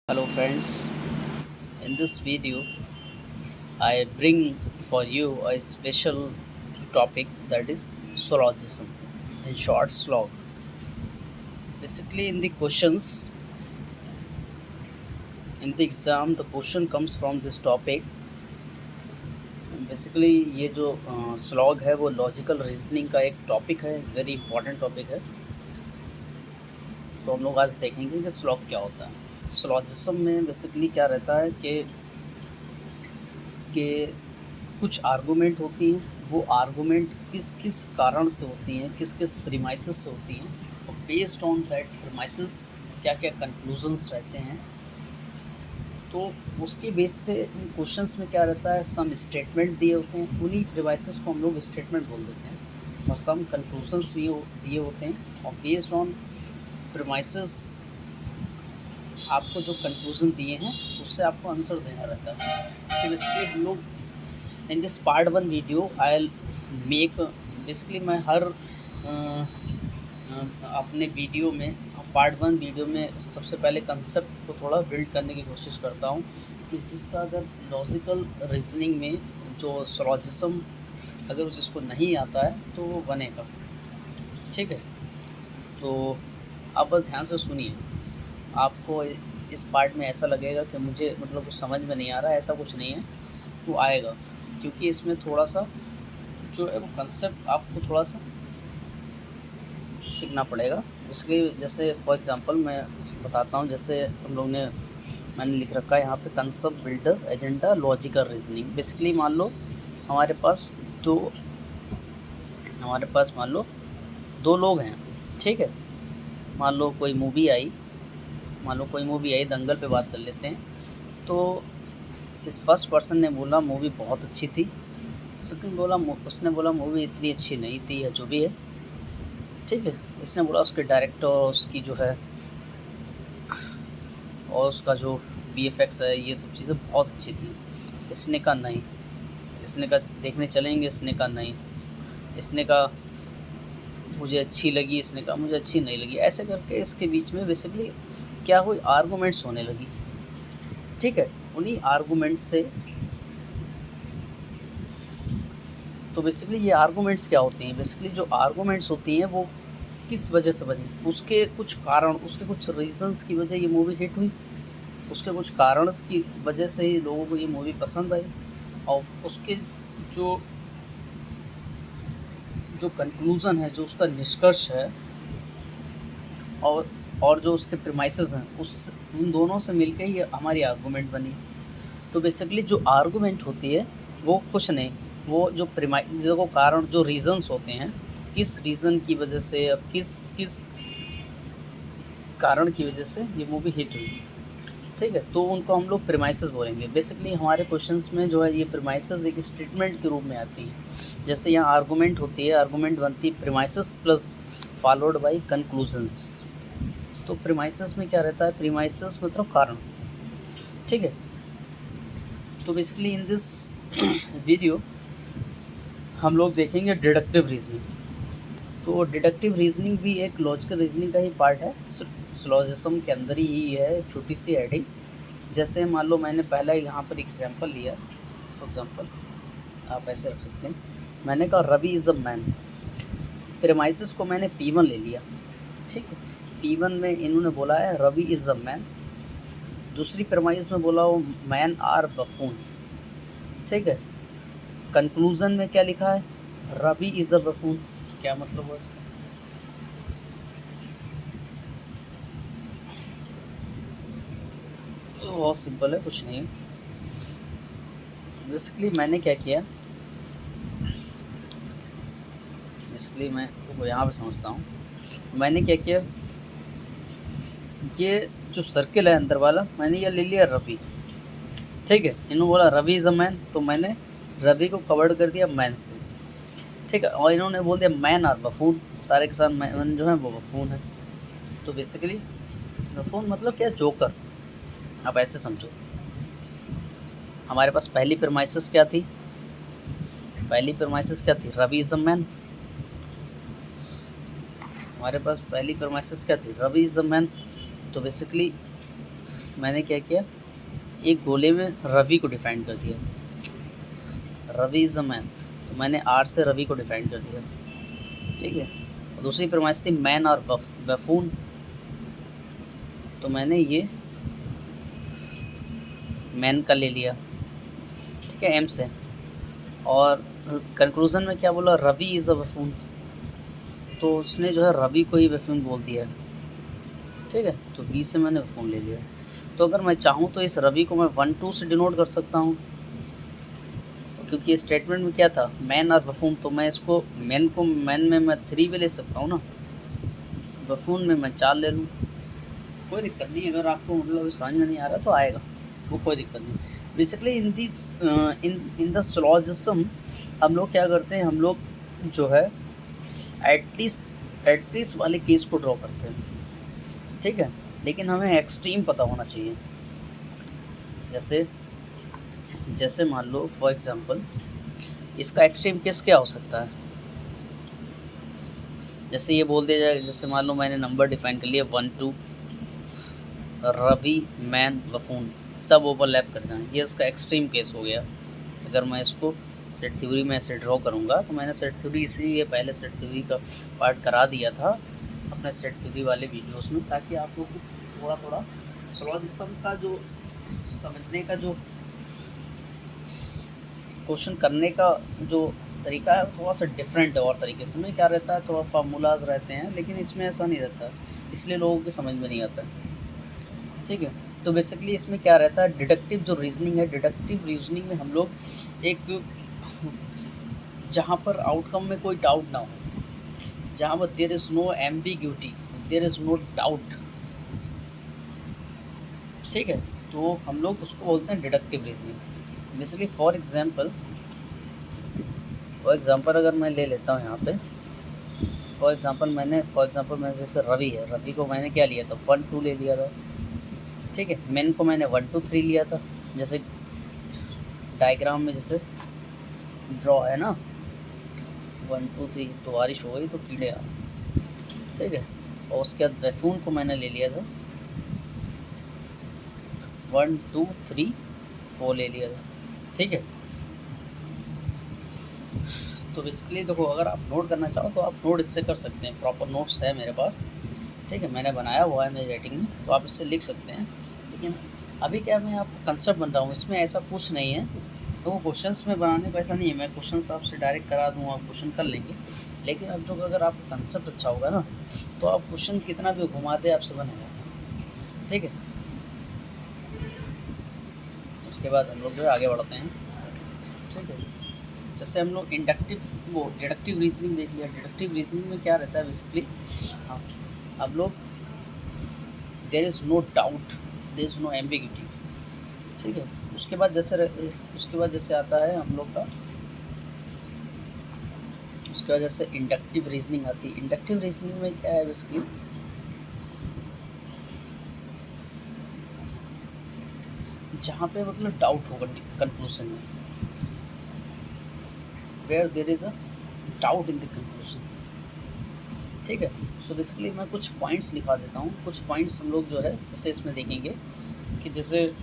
Hello friends, in this video I bring for you a special topic, that is syllogism, in short slog. Basically in the questions in the exam the question comes from this topic. Basically ये जो slog है वो logical reasoning का एक topic है, very important topic है। तो हम लोग आज देखेंगे कि स्लॉग क्या होता है। स्लॉजिज्म में बेसिकली क्या रहता है कि कुछ आर्गूमेंट होती हैं, वो आर्गूमेंट किस किस कारण से होती हैं, किस किस प्रीमाइसेस से होती हैं, और बेस्ड ऑन दैट प्रीमाइसेस क्या क्या कंक्लूजन्स रहते हैं। तो उसके बेस पे इन क्वेश्चंस में क्या रहता है, सम स्टेटमेंट दिए होते हैं, उन्हीं प्रीमाइसेस को हम लोग स्टेटमेंट बोल देते हैं, और सम कंक्लूजन्स भी दिए होते हैं, और बेस्ड ऑन प्रीमाइसेस आपको जो कंक्लूज़न दिए हैं उससे आपको आंसर देना रहता है। तो बेसिकली हम लोग in this part 1 video I will make, basically मैं हर अपने वीडियो में पार्ट 1 वीडियो में सबसे पहले कंसेप्ट को थोड़ा बिल्ड करने की कोशिश करता हूँ कि जिसका अगर लॉजिकल रीजनिंग में जो सॉलोजिज्म अगर जिसको नहीं आता है तो वो बनेगा। ठीक है, तो आप बस ध्यान से सुनिए। आपको इस पार्ट में ऐसा लगेगा कि मुझे मतलब कुछ समझ में नहीं आ रहा है, ऐसा कुछ नहीं है, वो आएगा, क्योंकि इसमें थोड़ा सा जो है वो कंसेप्ट आपको थोड़ा सा सीखना पड़ेगा। इसलिए जैसे फॉर एग्जांपल मैं बताता हूँ, जैसे हम लोग ने मैंने लिख रखा है यहाँ पे concept builder agenda logical reasoning. Basically मान लो हमारे पास दो मान लो दो लोग हैं। ठीक है, मान लो कोई मूवी आई, दंगल पे बात कर लेते हैं। तो इस फर्स्ट पर्सन ने बोला मूवी बहुत अच्छी थी, उसने बोला मूवी इतनी अच्छी नहीं थी, या जो भी है। ठीक है, इसने बोला उसके डायरेक्टर और उसकी जो है और उसका जो वीएफएक्स है ये सब चीज़ें बहुत अच्छी थी। इसने कहा नहीं, इसने कहा देखने चलेंगे, इसने कहा नहीं, इसने कहा मुझे अच्छी लगी, इसने कहा मुझे अच्छी नहीं लगी। ऐसे करके इसके बीच में बेसिकली क्या हुई, आर्गूमेंट्स होने लगी। ठीक है, उन्हीं आर्गूमेंट्स से तो बेसिकली ये आर्गूमेंट्स क्या होती हैं, बेसिकली जो आर्गूमेंट्स होती हैं वो किस वजह से बनी, उसके कुछ कारण, उसके कुछ रीजंस की वजह ये मूवी हिट हुई, उसके कुछ कारण की वजह से ही लोगों को ये मूवी पसंद आई, और उसके जो जो कंक्लूज़न है, जो उसका निष्कर्ष है, और जो उसके प्रीमाइसेस हैं, उस उन दोनों से मिलकर ही हमारी आर्गूमेंट बनी। तो बेसिकली जो आर्गूमेंट होती है वो कुछ नहीं, वो जो जो कारण, जो रीज़न्स होते हैं, किस रीज़न की वजह से, अब किस किस कारण की वजह से ये मूवी हिट हुई। ठीक है, तो उनको हम लोग प्रीमाइसेस बोलेंगे। बेसिकली हमारे क्वेश्चंस में जो है ये प्रीमाइसेस एक स्टेटमेंट के रूप में आती हैं। जैसे यहाँ आर्गूमेंट होती है, आर्गूमेंट बनती है premises plus followed by conclusions. तो प्रीमाइसेस में क्या रहता है, प्रीमाइसेस मतलब कारण। ठीक है, तो बेसिकली इन दिस वीडियो हम लोग देखेंगे डिडक्टिव रीजनिंग। तो डिडक्टिव रीजनिंग भी एक लॉजिकल रीजनिंग का ही पार्ट है, सिलोजिज्म के अंदर ही है, एक छोटी सी हेडिंग। जैसे मान लो मैंने पहला यहाँ पर एग्जांपल लिया, फॉर एग्जांपल आप ऐसे रख सकते हैं, मैंने कहा Ravi is a man. Premises को मैंने P1 ले लिया। ठीक है, P1 में इन्होंने बोला है रवि इज़ अ मैन। दूसरी प्रेमाइस में बोला वो मैन आर बफून। ठीक है, कंक्लूज़न में क्या लिखा है, रवि इज़ अ बफून। क्या मतलब हुआ इसका, तो बहुत सिंपल है, कुछ नहीं है। बेसिकली मैंने क्या किया, बेसिकली मैं वो यहाँ पे समझता हूँ, मैंने क्या किया, ये जो सर्किल है अंदर वाला, मैंने ये ले लिया रवि। ठीक है, इन्होंने बोला रवि इज़ अ मैन, तो मैंने रवि को कवर्ड कर दिया मैन से। ठीक है, और इन्होंने बोल दिया मैन आर बफून, सारे के साथ मैन जो है वो बफून है। तो बेसिकली बफून मतलब क्या, जोकर। आप ऐसे समझो, हमारे पास पहली प्रेमाइसिस क्या थी, रवि इज़ अ मैन। हमारे पास पहली प्रेमाइसिस क्या थी, रवि इज़ अ मैन। तो बेसिकली मैंने क्या किया, एक गोले में रवि को डिफाइन कर दिया, रवि इज़ अ मैन, तो मैंने आर से रवि को डिफाइन कर दिया, ठीक है। और दूसरी प्रमाइस थी मैन और बफून, तो मैंने ये मैन का ले लिया, ठीक है, एम से। और कंक्लूज़न में क्या बोला, रवि इज़ अ बफून, तो उसने जो है रवि को ही बफून बोल दिया, ठीक है, तो बी से मैंने बफून ले लिया। तो अगर मैं चाहूँ तो इस रवि को मैं 1-2 से डिनोट कर सकता हूँ, क्योंकि स्टेटमेंट में क्या था, मैन और बफून, तो मैं इसको मैन को मैन में मैं 3 भी ले सकता हूँ ना, बफून में मैं 4 ले लूँ, कोई दिक्कत नहीं। अगर आपको मतलब समझ में नहीं आ रहा तो आएगा, वो कोई दिक्कत नहीं। Basically in this in the syllogism हम लोग क्या करते हैं, हम लोग जो है एटलीस्ट वाले केस को ड्रॉ करते हैं, ठीक है, लेकिन हमें एक्सट्रीम पता होना चाहिए। जैसे मान लो फॉर एग्जांपल इसका एक्सट्रीम केस क्या हो सकता है, जैसे ये बोल दिया जाए, जैसे मान लो मैंने नंबर डिफाइन कर लिया 1-2, रवि मैन बफून सब ओवरलैप कर जाएं, ये इसका एक्सट्रीम केस हो गया। अगर मैं इसको सेट थ्योरी में ऐसे ड्रॉ करूँगा, तो मैंने सेट थ्योरी इसीलिए पहले सेट थ्योरी का पार्ट करा दिया था अपने सेट थ्योरी वाले वीडियोस में, ताकि आप लोग को थोड़ा थोड़ा सिलोजिज्म का जो समझने का जो क्वेश्चन करने का जो तरीका है थोड़ा सा डिफरेंट है। और तरीके से में क्या रहता है, थोड़ा फार्मूलाज रहते हैं, लेकिन इसमें ऐसा नहीं रहता, इसलिए लोगों की समझ में नहीं आता, ठीक है। तो बेसिकली इसमें क्या रहता है, डिडक्टिव जो रीजनिंग है, डिडक्टिव रीजनिंग में हम लोग एक जहाँ पर आउटकम में कोई डाउट ना हो, जहाँ पर there is no ambiguity, there is no doubt, ठीक है, तो हम लोग उसको बोलते हैं deductive reasoning. Basically for example अगर मैं ले लेता हूँ यहाँ पे, फॉर एग्जांपल मैं जैसे रवि है, रवि को मैंने क्या लिया था, 1-2 ले लिया था, ठीक है। मैन को मैंने 1-2-3 लिया था, जैसे डायग्राम में जैसे ड्रॉ है ना, 1-2-3, तो बारिश हो गई तो कीड़े आ, ठीक है। और उसके बाद बफून को मैंने ले लिया था 1-2-3-4 ले लिया था, ठीक है। तो बेसिकली देखो, अगर आप नोट करना चाहो तो आप नोट इससे कर सकते हैं, प्रॉपर नोट्स है मेरे पास, ठीक है, मैंने बनाया हुआ है मेरी राइटिंग में, तो आप इससे लिख सकते हैं। लेकिन अभी क्या मैं आपको कंसेप्ट बन रहा हूँ, इसमें ऐसा कुछ नहीं है, तो वो क्वेश्चंस में बनाने को ऐसा नहीं है, मैं क्वेश्चंस आपसे डायरेक्ट करा दूँ, आप क्वेश्चन कर लेंगे। लेकिन अब जो अगर आपका कंसेप्ट अच्छा होगा ना, तो आप क्वेश्चन कितना भी घुमा दे आपसे बनेगा, ठीक है। उसके बाद हम लोग जो है आगे बढ़ते हैं, ठीक है। जैसे हम लोग डिडक्टिव रीजनिंग देख लिया। डिडक्टिव रीजनिंग में क्या रहता है बेसिकली, हाँ, अब लोग there is no doubt, there is no ambiguity, ठीक है। उसके बाद जैसे आता है हम लोग का, उसके बाद जैसे इंडक्टिव रीजनिंग आती है। इंडक्टिव रीजनिंग में क्या है बेसिकली, जहाँ पे मतलब डाउट होगा कंक्लूजन में, where there is a doubt in the conclusion, ठीक है। सो बेसिकली मैं कुछ पॉइंट्स लिखा देता हूँ, कुछ पॉइंट्स हम लोग जो है जैसे इसमें देखेंगे कि जैसे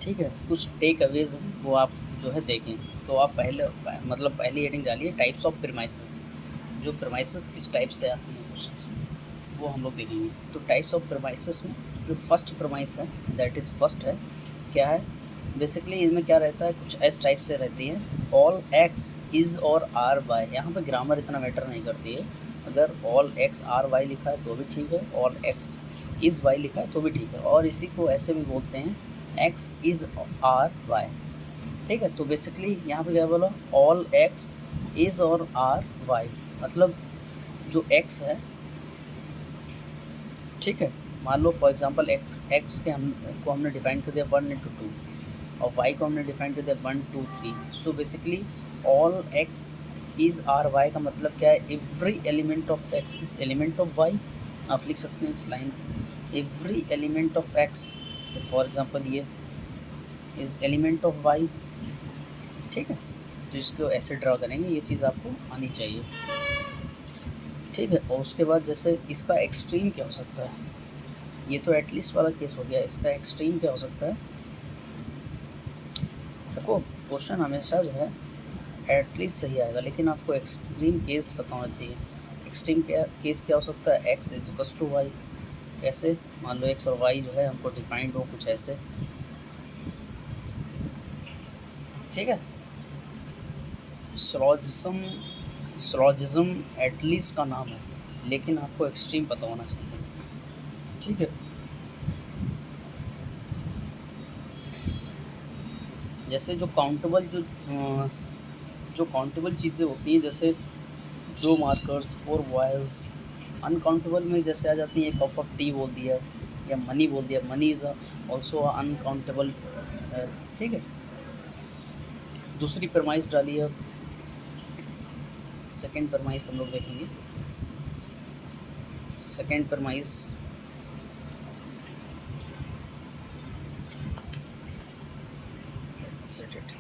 ठीक है, कुछ टेक अवेज हैं वो आप जो है देखें। तो आप पहली हेडिंग डालिए टाइप्स ऑफ प्रीमाइसेस, जो प्रीमाइसेस किस टाइप से आती हैं क्वेश्चंस में, वो हम लोग देखेंगे। तो टाइप्स ऑफ प्रीमाइसेस में जो फर्स्ट प्रीमाइस है, दैट इज़ फर्स्ट है, क्या है बेसिकली इनमें क्या रहता है, कुछ एस टाइप से रहती है, ऑल एक्स इज़ और आर वाई। यहाँ पे ग्रामर इतना मैटर नहीं करती है, अगर ऑल एक्स आर वाई लिखा है तो भी ठीक है, ऑल एक्स इज़ वाई लिखा है तो भी ठीक है, और इसी को ऐसे भी बोलते हैं एक्स इज़ आर वाई, ठीक है। तो बेसिकली यहाँ पे क्या बोला, ऑल एक्स इज़ और आर वाई, मतलब जो एक्स है, ठीक है, मान लो फॉर एग्जांपल एक्स के हमने डिफाइन कर दिया 1/2, और वाई को हमने डिफाइन कर दिया 1-2-3। So basically all x is are y का मतलब क्या है, every element of x is element of y. आप लिख सकते हैं इस line, every element of x, for example ये इज़ एलिमेंट ऑफ वाई, ठीक है। तो इसको ऐसे ड्रा करेंगे, ये चीज़ आपको आनी चाहिए। ठीक है। और उसके बाद जैसे इसका एक्सट्रीम क्या हो सकता है, ये तो एटलीस्ट वाला केस हो गया, इसका एक्सट्रीम क्या हो सकता है। देखो क्वेश्चन हमेशा जो है एटलीस्ट सही आएगा, लेकिन आपको एक्सट्रीम केस पता होना चाहिए। एक्सट्रीम क्या केस क्या हो सकता है, x is equals to y. कैसे, मान लो एक्स और वाई जो है हमको डिफाइंड हो कुछ ऐसे, ठीक है। स्लॉजिज्म एटलीस्ट का नाम है, लेकिन आपको एक्सट्रीम पता होना चाहिए, ठीक है। जैसे जो काउंटेबल चीज़ें होती हैं, जैसे 2 मार्कर्स, 4 बॉयज़। अनकाउंटेबल में जैसे आ जाती है, कप ऑफ टी बोल दिया या मनी बोल दिया, मनी इज़ ऑल्सो अनकाउंटेबल, ठीक है। दूसरी परमाइश डाली है, सेकंड परमाइश हम लोग देखेंगे। सेकंड परमाइश सेट इट,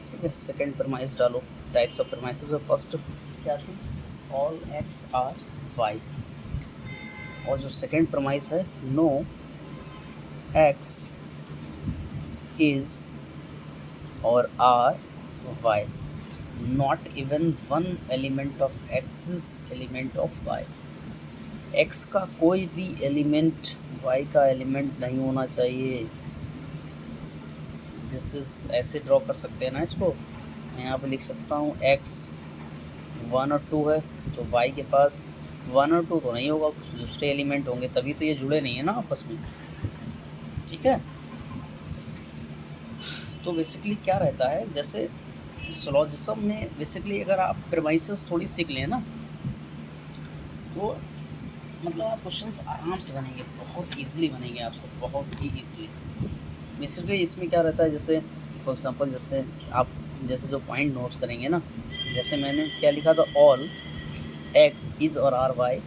ठीक है। सेकंड परमाइश डालो, टाइप्स ऑफ परमाइसेस। फर्स्ट क्या थी, ऑल एक्स आर वाई। और जो सेकंड परमाइश है, नो एक्स इज और are y, not even one element of x is element of y. X का कोई भी एलिमेंट वाई का एलिमेंट नहीं होना चाहिए। दिस इज ऐसे ड्रॉ कर सकते हैं ना इसको, मैं यहाँ पे लिख सकता हूँ एक्स 1 और 2 है, तो वाई के पास 1 और 2 तो नहीं होगा, कुछ दूसरे एलिमेंट होंगे, तभी तो ये जुड़े नहीं है ना आपस में, ठीक है। तो बेसिकली क्या रहता है, जैसे सिलोजिज्म में बेसिकली अगर आप प्रीमाइसेस थोड़ी सीख लें ना, वो मतलब आप क्वेश्चंस आराम से बनेंगे, बहुत इजीली बनेंगे आपसे, बहुत ही इजीली। बेसिकली इसमें क्या रहता है, जैसे फॉर एग्जांपल जैसे आप जैसे जो पॉइंट नोट्स करेंगे ना, जैसे मैंने क्या लिखा था, ऑल एक्स इज़ और are y,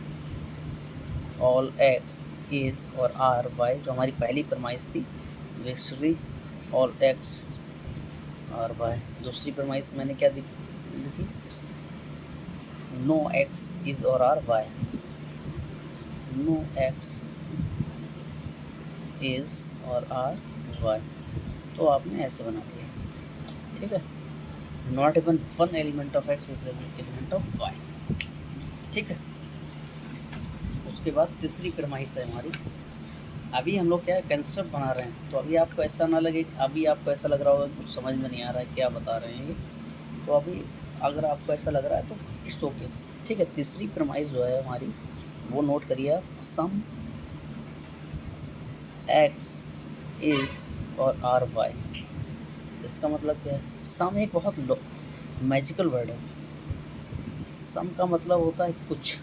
all x is और आर वाई, जो हमारी पहली परमाइश थी। Basically all x are y. दूसरी परमाइश मैंने क्या लिखी, नो एक्स इज़ और are y, no x is और आर वाई। तो आपने ऐसे बना दिया, ठीक है। Not even one element of x is element of y, ठीक है। उसके बाद तीसरी परमाइश है हमारी, अभी हम लोग क्या है कंसेप्ट बना रहे हैं, तो अभी आपको ऐसा ना लगे, अभी आपको ऐसा लग रहा होगा कुछ समझ में नहीं आ रहा है क्या बता रहे हैं ये, तो अभी अगर आपको ऐसा लग रहा है तो इट्स ओके, ठीक है। तीसरी परमाइश जो है हमारी, वो नोट करिए आप, सम एक्स इज़ और आर वाई। इसका मतलब क्या है, सम एक बहुत मैजिकल वर्ड है। सम का मतलब होता है कुछ,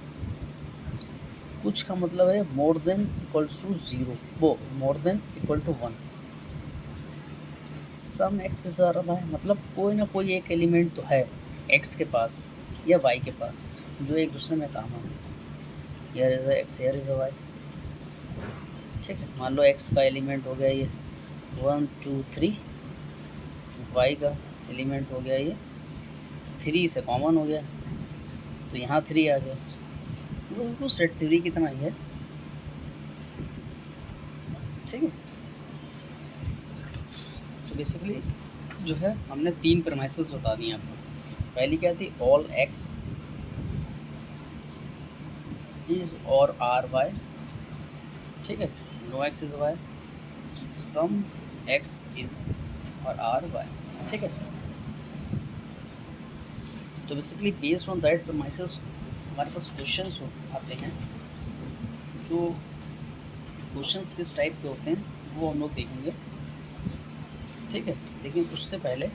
कुछ का मतलब है मोर देन इक्वल टू 0, वो more than equal to 1। Some x is are y मतलब कोई ना कोई एक एलिमेंट तो है एक्स के पास या वाई के पास जो एक दूसरे में काम है। Here is x, here is a y, ठीक है। मान लो एक्स का एलिमेंट हो गया ये 1 2 3, वाई का एलिमेंट हो गया ये 3 से कॉमन हो गया, तो यहाँ 3 आ गया, तो बिल्कुल सेट थ्योरी की तरह ही है, ठीक है। तो बेसिकली जो है हमने 3 प्रेमाइसेस बता दिए आपको। पहली क्या थी, ऑल एक्स इज और आर वाई, ठीक है, no x is y, some x is और आर वाई, ठीक है। तो basically based on that premises हमारे पास क्वेश्चंस आते हैं। जो क्वेश्चंस किस टाइप के होते हैं वो हम लोग देखेंगे, ठीक है। लेकिन उससे पहले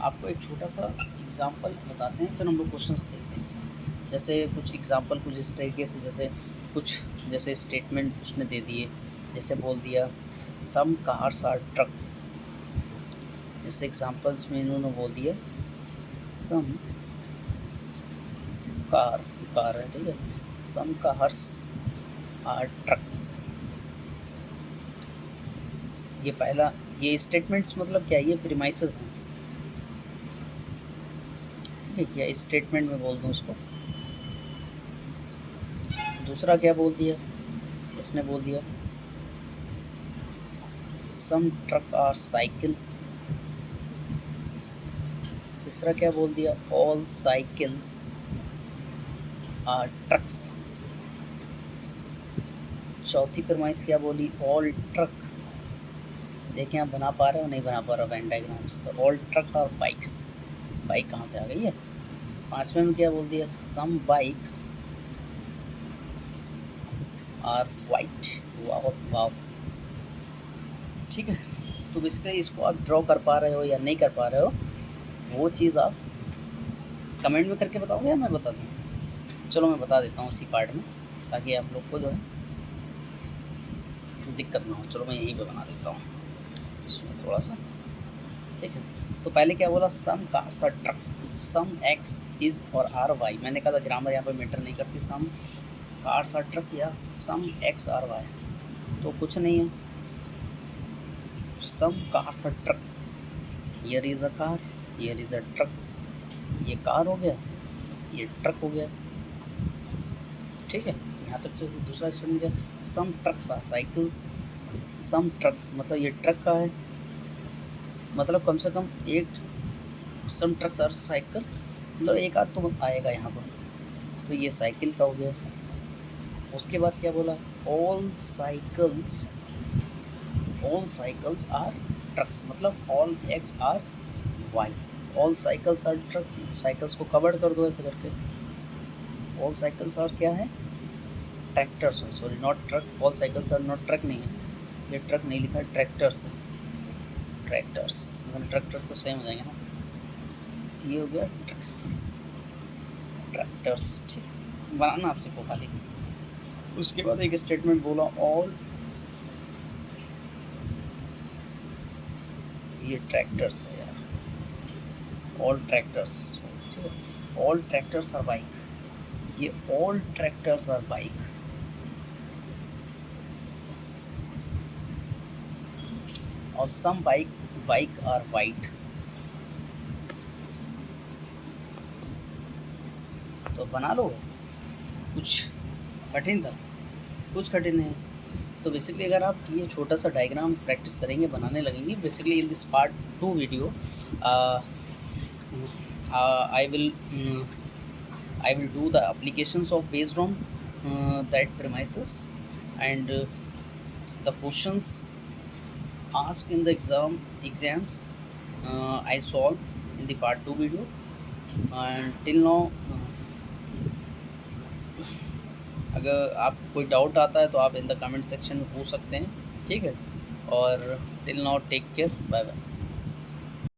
आपको एक छोटा सा एग्जांपल बताते हैं, फिर हम लोग क्वेश्चंस देखते हैं। जैसे कुछ एग्जांपल कुछ इस तरीके से, जैसे स्टेटमेंट उसने दे दिए, जैसे बोल दिया सम कार्स आर ट्रक, जैसे एग्जांपल्स में इन्होंने बोल दिया सम कार है, ठीक है, सम कार्स आर ट्रक। ये पहला, ये स्टेटमेंट्स मतलब क्या है, ये प्रीमाइसेस हैं, ठीक है, या स्टेटमेंट में बोल दूँ उसको। दूसरा क्या बोल दिया इसने, बोल दिया सम ट्रक आर साइकिल। तीसरा क्या बोल दिया, ऑल साइकिल्स आर ट्रक्स। चौथी फरमाइश क्या बोली, ऑल ट्रक। देखें आप बना पा रहे हो नहीं बना पा रहे हो वेन डायग्राम्स का। ऑल ट्रक और बाइक्स, बाइक कहाँ से आ गई है। पांचवें में क्या बोल दिया, सम बाइक्स आर वाइट। वाह वाह, ठीक है। तो बेसिकली इसको आप ड्रॉ कर पा रहे हो या नहीं कर पा रहे हो, वो चीज़ आप कमेंट में करके बताओगे या मैं बता दूँ। चलो मैं बता देता हूँ इसी पार्ट में, ताकि आप लोग को जो है दिक्कत ना हो। चलो मैं यहीं पे बना देता हूँ इसमें थोड़ा सा, ठीक है। तो पहले क्या बोला, some cars are truck, some X is और आर वाई। मैंने कहा था ग्रामर यहाँ पे मैटर नहीं करती, सम कार्स आर ट्रक या सम एक्स आर वाई, तो कुछ नहीं है। Some cars are truck, here is a car, here is a truck. ये कार हो गया, ये ट्रक हो गया, ठीक है। यहाँ तक जो दूसरा स्टेटमेंट क्या, some trucks are cycles. Some trucks मतलब ये ट्रक का है, मतलब कम से कम एक, सम ट्रक्स आर साइकिल मतलब एक आध तो आएगा यहाँ पर, तो ये साइकिल का हो गया। उसके बाद क्या बोला, ऑल साइकिल्स आर ट्रक्स, मतलब all x are y. All cycles are truck, cycles को कवर कर दो ऐसे करके। ऑल साइकिल्स आर क्या है, tractors, sorry not truck, all cycles are not truck नहीं है, ये ट्रक नहीं लिखा है, ट्रैक्टर्स है। ट्रैक्टर्स मतलब ट्रैक्टर तो सेम हो जाएंगे ना, ये हो गया ट्रैक्टर्स, ठीक बनाना आपसे को खाली। उसके बाद एक स्टेटमेंट बोला, ऑल, ये ट्रैक्टर्स है यार, ऑल ट्रैक्टर्स, ठीक है। ऑल ट्रैक्टर्स आर बाइक, ये ऑल ट्रैक्टर्स आर बाइक। और सम बाइक आर वाइट। तो बना लोगे, कुछ कठिन था, कुछ कठिन है। तो बेसिकली अगर आप ये छोटा सा डायग्राम प्रैक्टिस करेंगे, बनाने लगेंगे, basically in this part 2 video I will do the applications of based on that premises, and the questions asked in the exams I solve in the part 2 video. And till now अगर आपको कोई doubt आता है तो आप in the comment section में पूछ सकते हैं, ठीक है। और till now take care, bye bye.